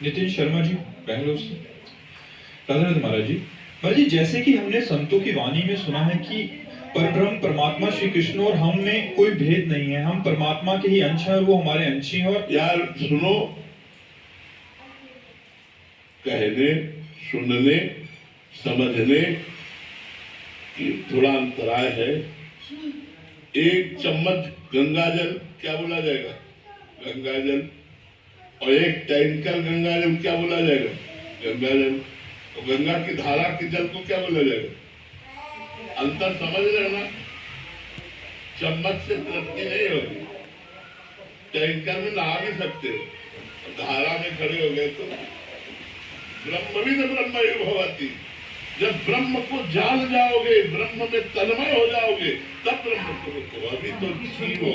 नितिन शर्मा जी, बेंगलोर से। राधा राधा महाराज जी। महाराज जी, जैसे कि हमने संतों की वाणी में सुना है कि परब्रह्म परमात्मा श्री कृष्ण और हम में कोई भेद नहीं है, हम परमात्मा के ही अंश हैं और वो हमारे अंश हैं। और यार सुनो, कहने सुनने समझने की थोड़ा अंतराय है। एक चम्मच गंगाजल क्या बोला जाएगा? गंगाजल। और एक टैंकर गंगाजल क्या बोला जाएगा? गंगाजल। और गंगा की धारा के जल को क्या बोला जाएगा? अंतर समझ रहे ना? चम्मच से तरक्की नहीं होगी। टैंकर में नहा भी सकते हो, धारा में खड़े हो गए तो ब्रह्मविद ब्रह्म भवति। जब ब्रह्म को जान जाओगे, ब्रह्म में तन्मय हो जाओगे, तब ब्रह्म को अभी तो जीवो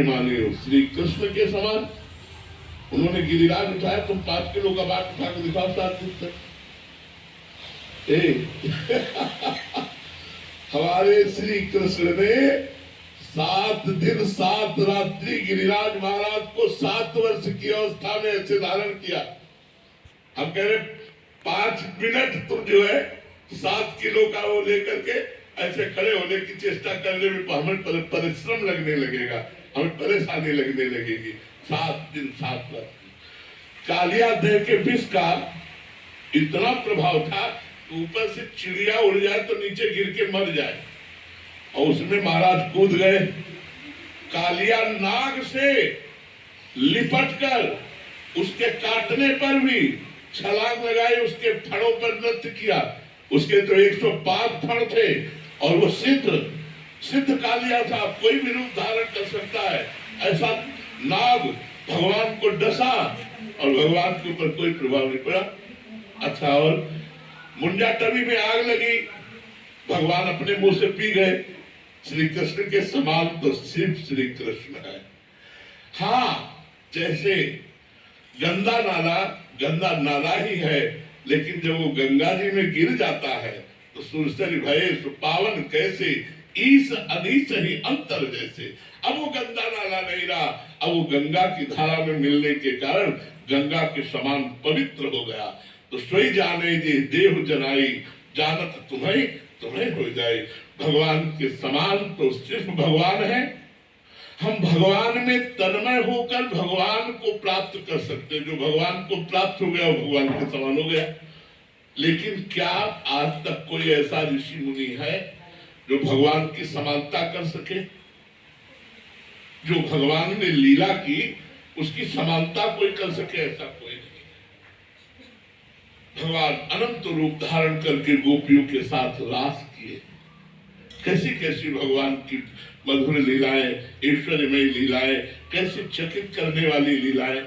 माने श्री कृष्ण के समान। उन्होंने गिरिराज उठाया, तुम 5 किलो का बाट उठा के दिखाओ 7 दिन तक। हमारे श्री कृष्ण ने 7 दिन 7 रात्रि गिरिराज महाराज को 7 वर्ष की अवस्था में ऐसे धारण किया। हम कह रहे 5 मिनट तुम जो है 7 किलो का वो लेकर के ऐसे खड़े होने की चेष्टा करने में हमें परिश्रम लगने लगेगा, हमें परेशानी लगने लगेगी। 7 दिन 7 रात। कालिया देह के विष का इतना प्रभाव था, ऊपर से चिड़िया उड़ जाए तो नीचे गिर के मर जाए, और उसमें महाराज कूद गए। कालिया नाग से लिपट कर उसके काटने पर भी छलांग लगाई, उसके फड़ों पर नृत्य किया। उसके तो 105 फड़ थे और वो सिद्ध कालिया था, कोई भी रूप धारण कर सकता है। ऐसा नाग भगवान को डसा और भगवान के ऊपर कोई प्रभाव नहीं पड़ा। अच्छा, और मुंडा टवी में आग लगी, भगवान अपने मुंह से पी गए। श्री कृष्ण के समान तो सिर्फ श्री कृष्ण है। हाँ, जैसे गंदा नाला ही है, लेकिन जब वो गंगा जी में गिर जाता है तो सुरसरी भय पावन कैसे, ईस अधीस ही अंतर जैसे। अब वो गंदा नाला नहीं रहा, अब वो गंगा की धारा में मिलने के कारण गंगा के समान पवित्र हो गया। तो सोई जाने जे देव जनाई, जानत तुम्हें हो जाए। भगवान के समान तो सिर्फ भगवान है। हम भगवान में तन्मय होकर भगवान को प्राप्त कर सकते हैं। जो भगवान को प्राप्त हो गया वो भगवान के समान हो गया। लेकिन क्या आज तक कोई ऐसा ऋषि मुनि है जो भगवान की समानता कर सके? जो भगवान ने लीला की उसकी समानता कोई कर सके? ऐसा कोई नहीं। भगवान अनंत रूप धारण करके गोपियों के साथ रास किए। कैसी कैसी भगवान की मधुर लीलाएं, ऐश्वर्यमय लीलाएं, कैसे चकित करने वाली लीलाएं।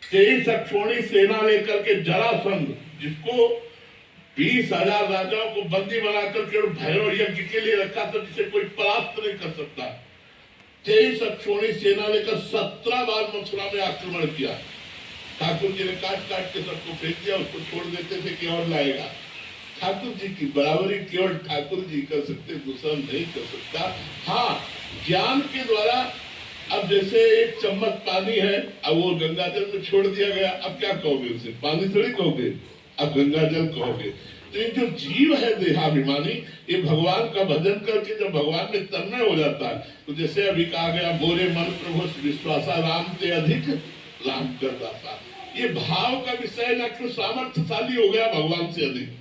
23 अक्षोणी सेना लेकर के जरासंध, जिसको 20,000 राजाओं को बंदी बनाकर के भैरव यज्ञ के लिए रखा था, जिसे कोई परास्त नहीं कर सकता। 23 अक्षोणी सेना लेकर 17 बार मथुरा में आक्रमण किया। ठाकुर जी ने काट काट के सबको फेंक दिया, उसको छोड़ देते थे कि और लाएगा। ठाकुर जी की बराबरी केवल ठाकुर जी कर सकते, दूसरा नहीं कर सकता। हाँ, ज्ञान के द्वारा। अब जैसे एक चम्मच पानी है, अब वो गंगाजल में छोड़ दिया गया, अब क्या कहोगे उसे? पानी थोड़ी कहोगे, अब गंगाजल कहोगे। तो ये जो जीव है देहाभिमानी, ये भगवान का भजन करके जब भगवान में तन्मय हो जाता है, तो जैसे अभी कहा गया, मोरे मन प्रभु विश्वासा राम ते अधिक राम कर दाता। ये भाव का विषय न क्यों सामर्थ्यशाली हो गया भगवान से अधिक।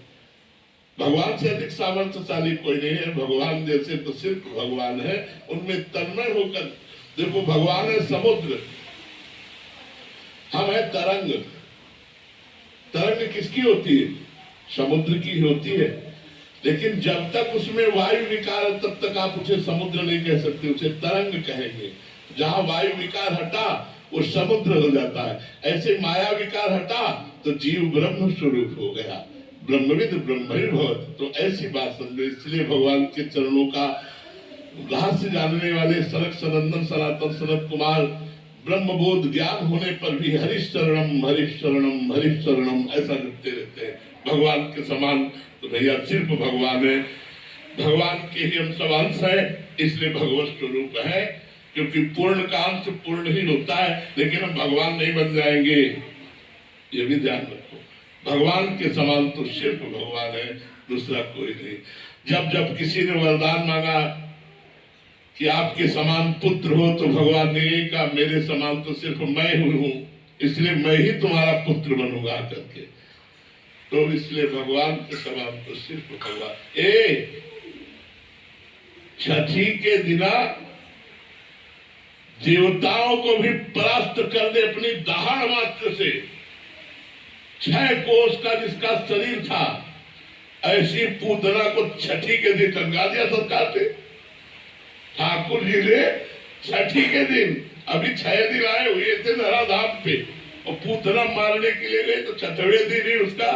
भगवान से अधिक सामर्थ्यशाली कोई नहीं है। भगवान जैसे तो सिर्फ भगवान है, उनमें तन्मय होकर देखो। भगवान है समुद्र, हम है तरंग। तरंग किसकी होती है? समुद्र की होती है। लेकिन जब तक उसमें वायु विकार है तब तक आप उसे समुद्र नहीं कह सकते, उसे तरंग कहेंगे। जहां वायु विकार हटा वो समुद्र हो जाता है। ऐसे माया विकार हटा तो जीव ब्रह्म स्वरूप हो गया, ब्रह्मविद ब्रह्मभवत्। तो ऐसी बात समझो। इसलिए भगवान के चरणों का रहस्य जानने वाले सनक सनंदन सनातन सनत कुमार ब्रह्मबोध ज्ञान होने पर भी हरिश शरणम हरिश शरणम हरिश शरणम ऐसा जपते रहते हैं। भगवान के समान तो भैया सिर्फ भगवान है, भगवान के ही हम सब अंश है, इसलिए भगवत स्वरूप है। क्योंकि पूर्ण का अंश पूर्ण ही होता है, लेकिन हम भगवान नहीं बन जाएंगे, ये भी ध्यान रखो। भगवान के समान तो सिर्फ भगवान है, दूसरा कोई नहीं। जब जब किसी ने वरदान मांगा कि आपके समान पुत्र हो, तो भगवान ने ये कहा मेरे समान तो सिर्फ मैं हूं, इसलिए मैं ही तुम्हारा पुत्र बनूंगा करके। तो इसलिए भगवान के समान तो सिर्फ भगवान। छठी के दिना देवताओं को भी परास्त कर दे अपनी दहाड़ मात्र से। 6 कोष का जिसका शरीर था, ऐसी पूतना को छठी के दिन टंगा दिया सरकार ने। ठाकुर जी ने छठी के दिन, अभी 6 दिन आए हुए थे धराधाम पे, और पूतना मारने के लिए गए, तो 6वें दिन ही उसका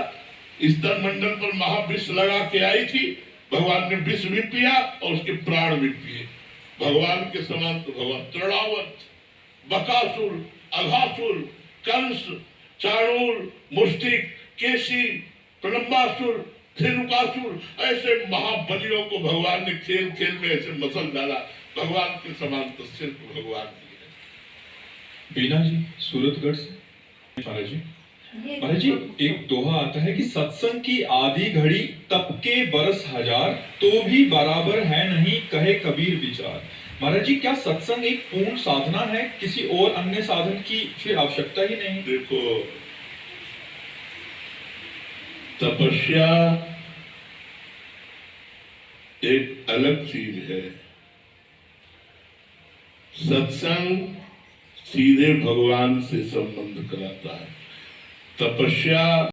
स्तर मंडल पर महाविष लगा के आई थी। भगवान ने विष भी पिया और उसके प्राण भी पिए। भगवान के समान तो भगवान तृणावत, बकासुर, अघासुर, कंस, चाणूर, मुष्टिक, केशी, प्रलंबासुर, धेनुकासुर, ऐसे महाबलियों को भगवान ने खेल खेल में ऐसे मसल डाला। भगवान के समान तो सिर्फ भगवान ही है। बीना जी सूरतगढ़ से। महाराज जी, महाराज जी, एक दोहा आता है कि सत्संग की आधी घड़ी तप के बरस हजार, तो भी बराबर है नहीं कहे कबीर विचार। महाराज जी, क्या सत्संग एक पूर्ण साधना है, किसी और अन्य साधन की फिर आवश्यकता ही नहीं? देखो, तपस्या एक अलग चीज है, सत्संग सीधे भगवान से संबंध कराता है। तपस्या